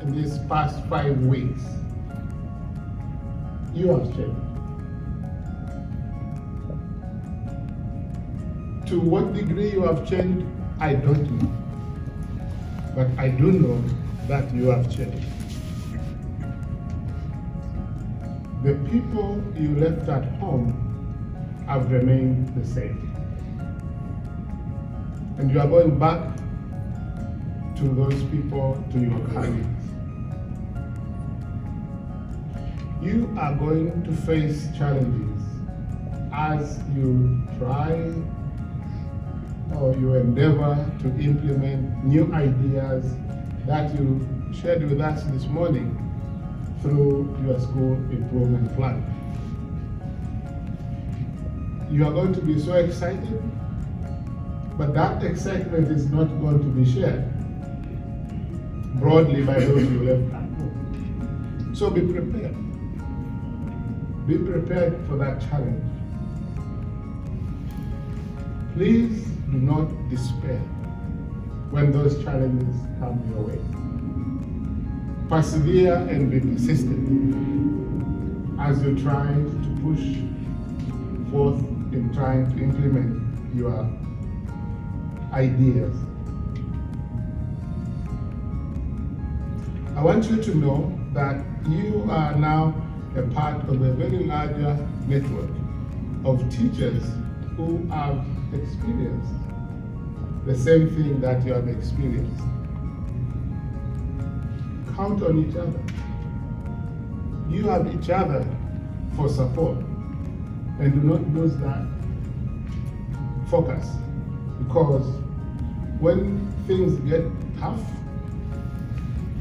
In these past 5 weeks, you have changed. To what degree you have changed, I don't know. But I do know that you have changed. The people you left at home have remained the same. And you are going back to those people, to your colleagues. You are going to face challenges as you try or you endeavor to implement new ideas that you shared with us this morning through your school improvement plan. You are going to be so excited, but that excitement is not going to be shared broadly by those you left at home. So be prepared. Be prepared for that challenge. Please do not despair when those challenges come your way. Persevere and be persistent as you try to push forth in trying to implement your ideas. I want you to know that you are now a part of a very larger network of teachers who have experienced the same thing that you have experienced. Count on each other. You have each other for support, and do not lose that focus, because when things get tough,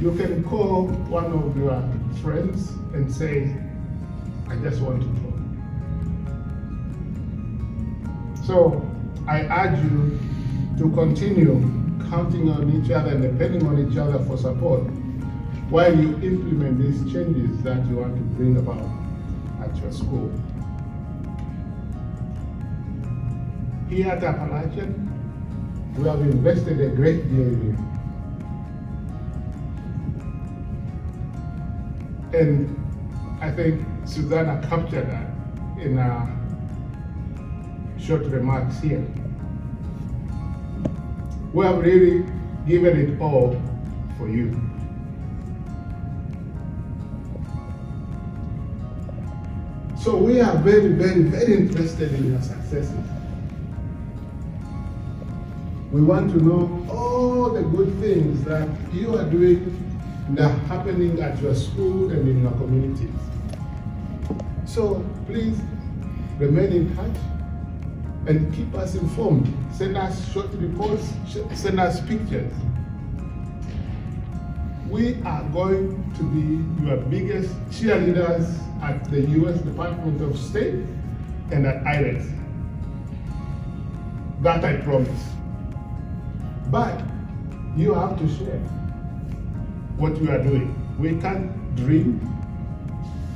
you can call one of your friends and say, I just want to talk. So I urge you to continue counting on each other and depending on each other for support while you implement these changes that you want to bring about at your school. Here at Appalachian, we have invested a great deal in you. And I think Susanna captured that in her short remarks here. We have really given it all for you. So we are very, very, very interested in your successes. We want to know all the good things that you are doing that are happening at your school and in your communities. So please remain in touch and keep us informed. Send us short reports, send us pictures. We are going to be your biggest cheerleaders at the U.S. Department of State and at IRES. That I promise. But you have to share what we are doing. We can't dream.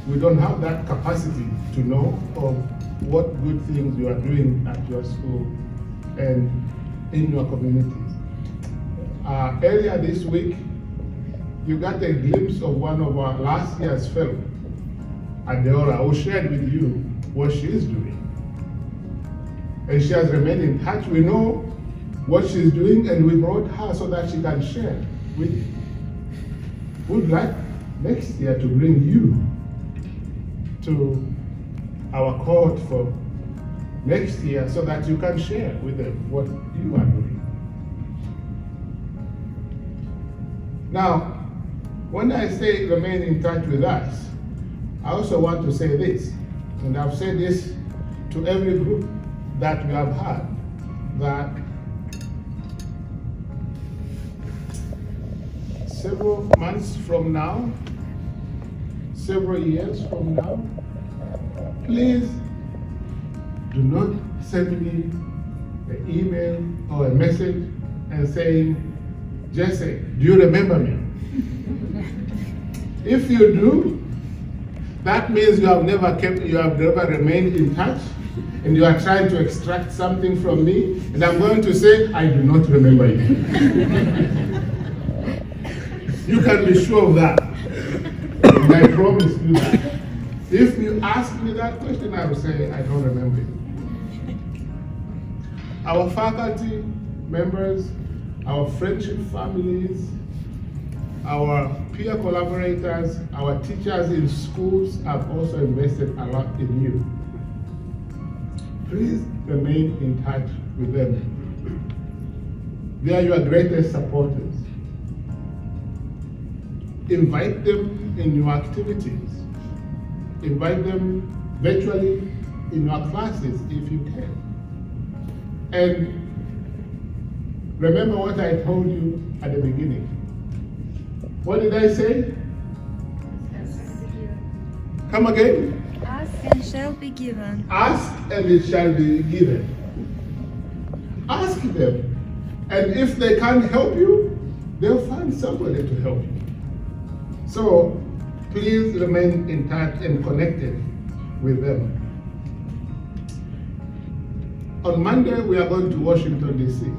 We don't have that capacity to know of what good things you are doing at your school and in your communities. Earlier this week, you got a glimpse of one of our last year's fellow at the aura who shared with you what she is doing. And she has remained in touch. We know what she's doing, and we brought her so that she can share with you. We'd like next year to bring you to our cohort for next year so that you can share with them what you are doing. Now, when I say remain in touch with us, I also want to say this, and I've said this to every group that we have had, that several months from now, several years from now, please do not send me an email or a message and saying, Jesse, do you remember me? If you do, that means you have never remained in touch, and you are trying to extract something from me, and I'm going to say, I do not remember you. You can be sure of that. And I promise you that. If you ask me that question, I will say, I don't remember you. Our faculty members, our friendship families, our peer collaborators, our teachers in schools have also invested a lot in you. Please remain in touch with them. They are your greatest supporters. Invite them in your activities. Invite them virtually in your classes if you can. And remember what I told you at the beginning. What did I say? Come again? Ask and shall be given. Ask and it shall be given. Ask them. And if they can't help you, they'll find somebody to help you. So please remain in touch and connected with them. On Monday, we are going to Washington, D.C.